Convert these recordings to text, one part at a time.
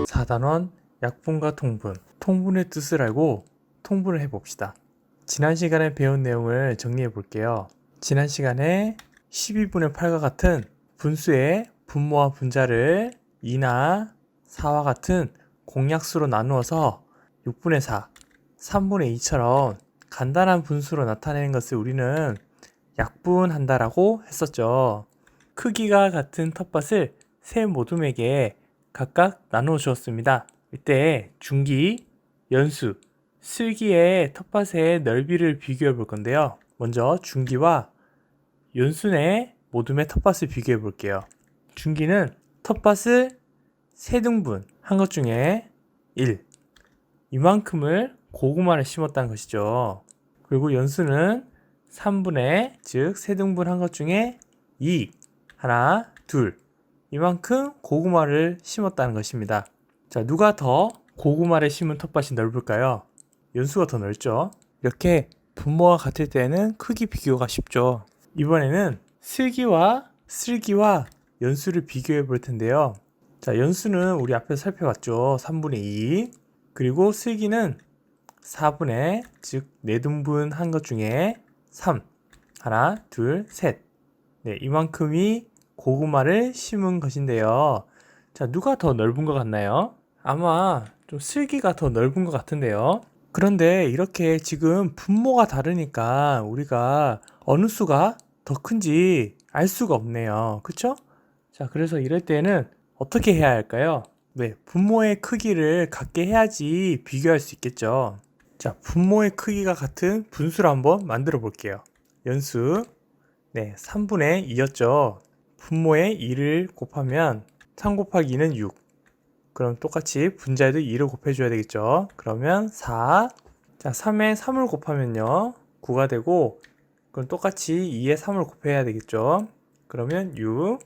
4단원 약분과 통분, 통분의 뜻을 알고 통분을 해봅시다. 지난 시간에 배운 내용을 정리해 볼게요. 지난 시간에 12분의 8과 같은 분수의 분모와 분자를 2나 4와 같은 공약수로 나누어서 6분의 4, 3분의 2처럼 간단한 분수로 나타내는 것을 우리는 약분한다라고 했었죠. 크기가 같은 텃밭을 세 모둠에게 각각 나누어 주었습니다. 이때 중기, 연수, 슬기의 텃밭의 넓이를 비교해 볼 건데요. 먼저 중기와 연수의 모둠의 텃밭을 비교해 볼게요. 중기는 텃밭을 3등분 한 것 중에 1, 이만큼을 고구마를 심었다는 것이죠. 그리고 연수는 3분의, 즉 3등분 한 것 중에 2, 하나, 둘, 이만큼 고구마를 심었다는 것입니다. 자, 누가 더 고구마를 심은 텃밭이 넓을까요? 연수가 더 넓죠. 이렇게 분모가 같을 때는 크기 비교가 쉽죠. 이번에는 슬기와 연수를 비교해 볼 텐데요. 자, 연수는 우리 앞에서 살펴봤죠. 3분의 2. 그리고 슬기는 4분의, 즉 4등분 한 것 중에 3. 하나, 둘, 셋. 네, 이만큼이 고구마를 심은 것인데요. 자, 누가 더 넓은 것 같나요? 아마 좀 슬기가 더 넓은 것 같은데요. 그런데 이렇게 지금 분모가 다르니까 우리가 어느 수가 더 큰지 알 수가 없네요. 그쵸? 자, 그래서 이럴 때는 어떻게 해야 할까요? 네, 분모의 크기를 같게 해야지 비교할 수 있겠죠. 자, 분모의 크기가 같은 분수를 한번 만들어 볼게요. 연수, 네, 3분의 2였죠. 분모에 2를 곱하면 3 곱하기 2는 6. 그럼 똑같이 분자에도 2를 곱해줘야 되겠죠. 그러면 4. 자, 3에 3을 곱하면요 9가 되고, 그럼 똑같이 2에 3을 곱해야 되겠죠. 그러면 6.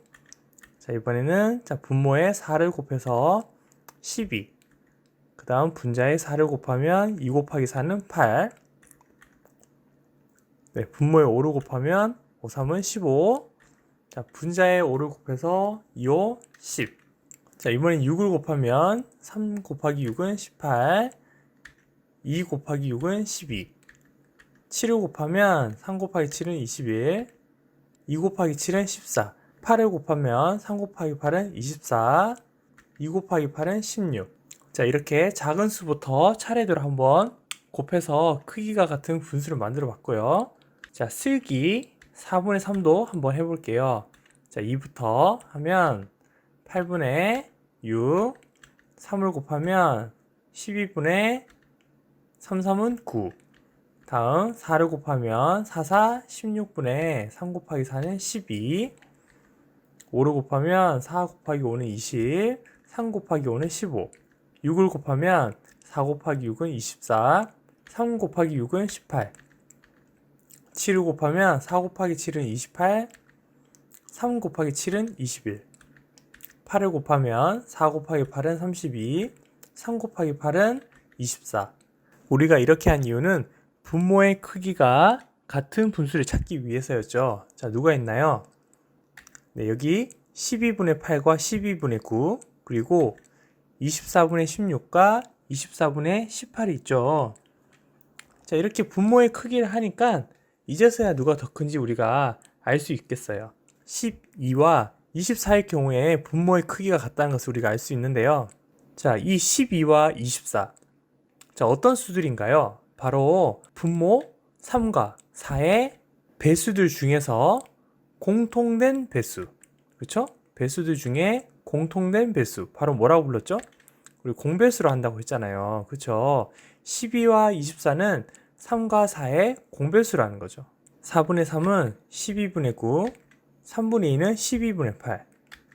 자, 이번에는 자, 분모에 4를 곱해서 12. 그 다음 분자에 4를 곱하면 2 곱하기 4는 8. 네, 분모에 5를 곱하면 5, 3은 15. 자, 분자에 5를 곱해서 2, 5, 10. 자, 이번엔 6을 곱하면 3 곱하기 6은 18. 2 곱하기 6은 12. 7을 곱하면 3 곱하기 7은 21. 2 곱하기 7은 14. 8을 곱하면 3 곱하기 8은 24. 2 곱하기 8은 16. 자, 이렇게 작은 수부터 차례대로 한번 곱해서 크기가 같은 분수를 만들어 봤고요. 자, 슬기 4분의 3도 한번 해볼게요. 자, 2부터 하면 8분의 6, 3을 곱하면 12분의 3, 3은 9. 다음 4를 곱하면 4, 4, 16분의 3 곱하기 4는 12. 5를 곱하면 4 곱하기 5는 20. 3 곱하기 5는 15. 6을 곱하면 4 곱하기 6은 24. 3 곱하기 6은 18. 7을 곱하면 4 곱하기 7은 28. 3 곱하기 7은 21. 8을 곱하면 4 곱하기 8은 32. 3 곱하기 8은 24. 우리가 이렇게 한 이유는 분모의 크기가 같은 분수를 찾기 위해서였죠. 자, 누가 있나요? 네, 여기 12분의 8과 12분의 9, 그리고 24분의 16과 24분의 18이 있죠. 자, 이렇게 분모의 크기를 하니까 이제서야 누가 더 큰지 우리가 알 수 있겠어요. 12와 24일 경우에 분모의 크기가 같다는 것을 우리가 알 수 있는데요. 자, 이 12와 24. 자, 어떤 수들인가요? 바로 분모 3과 4의 배수들 중에서 공통된 배수. 그렇죠? 배수들 중에 공통된 배수. 바로 뭐라고 불렀죠? 우리 공배수로 한다고 했잖아요. 그렇죠? 12와 24는 3과 4의 공배수라는 거죠. 4분의 3은 12분의 9, 3분의 2는 12분의 8,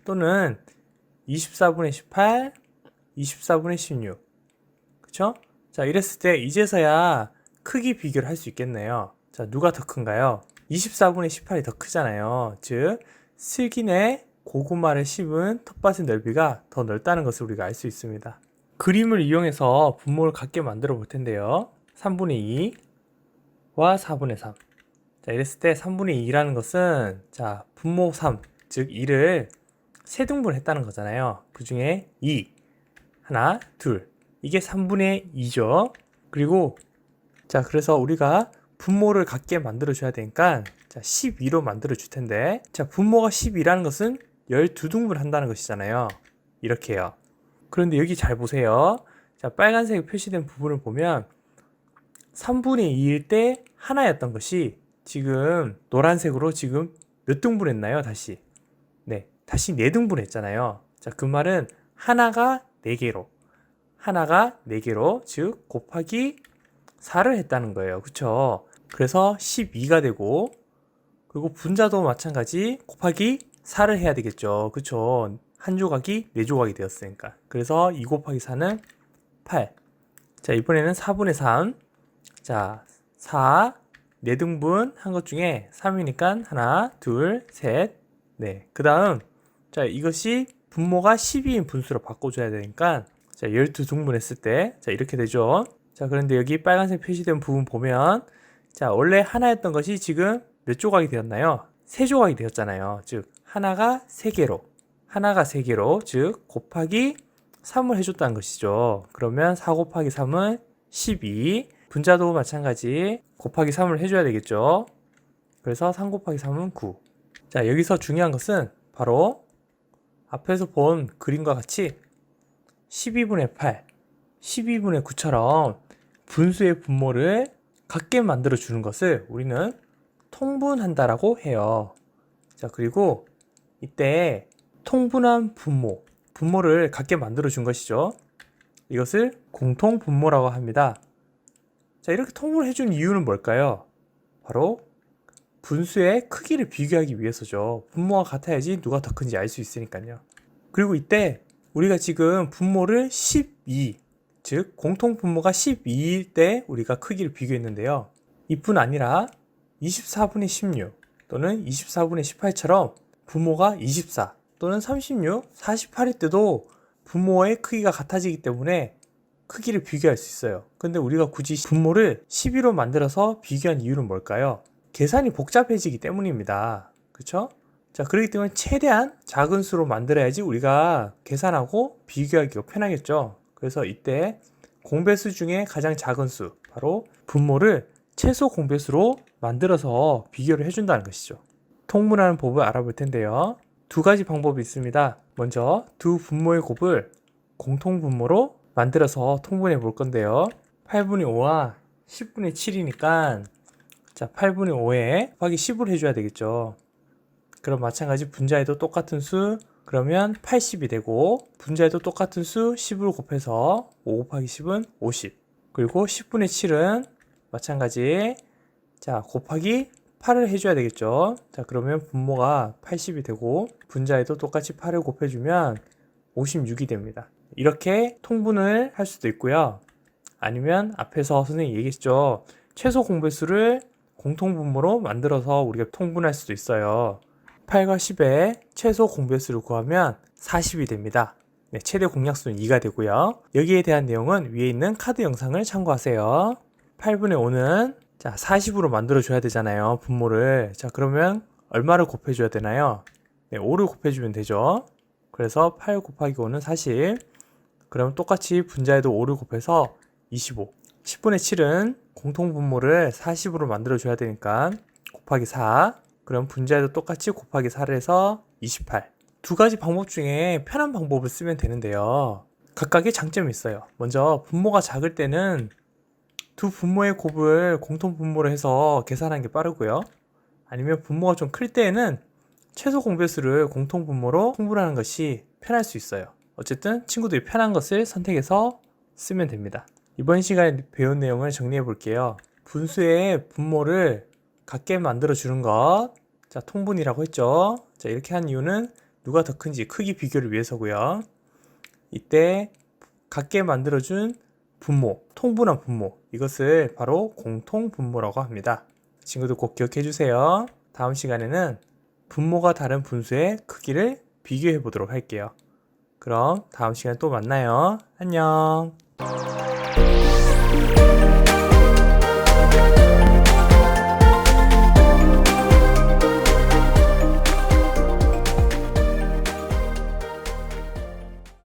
또는 24분의 18, 24분의 16. 그쵸? 자, 이랬을 때 이제서야 크기 비교를 할 수 있겠네요. 자, 누가 더 큰가요? 24분의 18이 더 크잖아요. 즉, 슬기네 고구마를 심은 텃밭의 넓이가 더 넓다는 것을 우리가 알 수 있습니다. 그림을 이용해서 분모를 같게 만들어 볼 텐데요. 3분의 2와 4분의 3. 자, 이랬을 때 3분의 2라는 것은 자, 분모 3, 즉 2를 세등분 했다는 거잖아요. 그 중에 2, 하나, 둘. 이게 3분의 2죠. 그리고 자, 그래서 우리가 분모를 같게 만들어 줘야 되니까 자, 12로 만들어 줄 텐데 자, 분모가 12라는 것은 12등분 한다는 것이잖아요. 이렇게요. 그런데 여기 잘 보세요. 자, 빨간색 표시된 부분을 보면 3분의 2일 때 하나였던 것이 지금 노란색으로 지금 몇 등분 했나요? 다시. 네. 다시 4등분 했잖아요. 자, 그 말은 하나가 4개로. 하나가 4개로, 즉, 곱하기 4를 했다는 거예요. 그쵸? 그래서 12가 되고, 그리고 분자도 마찬가지 곱하기 4를 해야 되겠죠. 그쵸? 한 조각이 4조각이 되었으니까. 그래서 2 곱하기 4는 8. 자, 이번에는 4분의 3. 자, 4, 4등분 한 것 중에 3이니까 하나, 둘, 셋, 네. 그 다음, 자, 이것이 분모가 12인 분수로 바꿔줘야 되니까, 자, 12등분 했을 때, 자, 이렇게 되죠. 자, 그런데 여기 빨간색 표시된 부분 보면, 자, 원래 하나였던 것이 지금 몇 조각이 되었나요? 3조각이 되었잖아요. 즉, 하나가 3개로, 즉, 곱하기 3을 해줬다는 것이죠. 그러면 4 곱하기 3은 12, 분자도 마찬가지 곱하기 3을 해줘야 되겠죠. 그래서 3 곱하기 3은 9. 자, 여기서 중요한 것은 바로 앞에서 본 그림과 같이 12분의 8, 12분의 9처럼 분수의 분모를 같게 만들어 주는 것을 우리는 통분한다라고 해요. 자, 그리고 이때 통분한 분모를 같게 만들어 준 것이죠. 이것을 공통분모라고 합니다. 자, 이렇게 통분을 해준 이유는 뭘까요? 바로 분수의 크기를 비교하기 위해서죠. 분모가 같아야지 누가 더 큰지 알 수 있으니까요. 그리고 이때 우리가 지금 분모를 12, 즉 공통분모가 12일 때 우리가 크기를 비교했는데요. 이뿐 아니라 24분의 16 또는 24분의 18처럼 분모가 24 또는 36, 48일 때도 분모의 크기가 같아지기 때문에 크기를 비교할 수 있어요. 근데 우리가 굳이 분모를 12로 만들어서 비교한 이유는 뭘까요? 계산이 복잡해지기 때문입니다. 그쵸? 자, 그렇기 때문에 최대한 작은 수로 만들어야지 우리가 계산하고 비교하기가 편하겠죠. 그래서 이때 공배수 중에 가장 작은 수, 바로 분모를 최소 공배수로 만들어서 비교를 해준다는 것이죠. 통분하는 법을 알아볼 텐데요. 2가지 방법이 있습니다. 먼저 두 분모의 곱을 공통분모로 만들어서 통분해 볼 건데요. 8분의 5와 10분의 7이니까 자, 8분의 5에 곱하기 10을 해줘야 되겠죠. 그럼 마찬가지 분자에도 똑같은 수, 그러면 80이 되고 분자에도 똑같은 수 10을 곱해서 5 곱하기 10은 50. 그리고 10분의 7은 마찬가지 자, 곱하기 8을 해줘야 되겠죠. 자, 그러면 분모가 80이 되고 분자에도 똑같이 8을 곱해주면 56이 됩니다. 이렇게 통분을 할 수도 있고요. 아니면 앞에서 선생님이 얘기했죠. 최소 공배수를 공통분모로 만들어서 우리가 통분할 수도 있어요. 8과 10의 최소 공배수를 구하면 40이 됩니다. 네, 최대 공약수는 2가 되고요. 여기에 대한 내용은 위에 있는 카드 영상을 참고하세요. 8분의 5는 자, 40으로 만들어줘야 되잖아요. 분모를. 자, 그러면 얼마를 곱해줘야 되나요? 네, 5를 곱해주면 되죠. 그래서 8 곱하기 5는 40. 그럼 똑같이 분자에도 5를 곱해서 25. 10분의 7은 공통분모를 40으로 만들어줘야 되니까 곱하기 4. 그럼 분자에도 똑같이 곱하기 4를 해서 28. 2가지 방법 중에 편한 방법을 쓰면 되는데요. 각각의 장점이 있어요. 먼저 분모가 작을 때는 두 분모의 곱을 공통분모로 해서 계산하는 게 빠르고요. 아니면 분모가 좀 클 때에는 최소 공배수를 공통분모로 통분하는 것이 편할 수 있어요. 어쨌든 친구들이 편한 것을 선택해서 쓰면 됩니다. 이번 시간에 배운 내용을 정리해 볼게요. 분수의 분모를 같게 만들어 주는 것, 자, 통분이라고 했죠. 자, 이렇게 한 이유는 누가 더 큰지 크기 비교를 위해서고요. 이때 같게 만들어 준 분모, 통분한 분모, 이것을 바로 공통분모라고 합니다. 친구들 꼭 기억해 주세요. 다음 시간에는 분모가 다른 분수의 크기를 비교해 보도록 할게요. 그럼 다음 시간에 또 만나요. 안녕.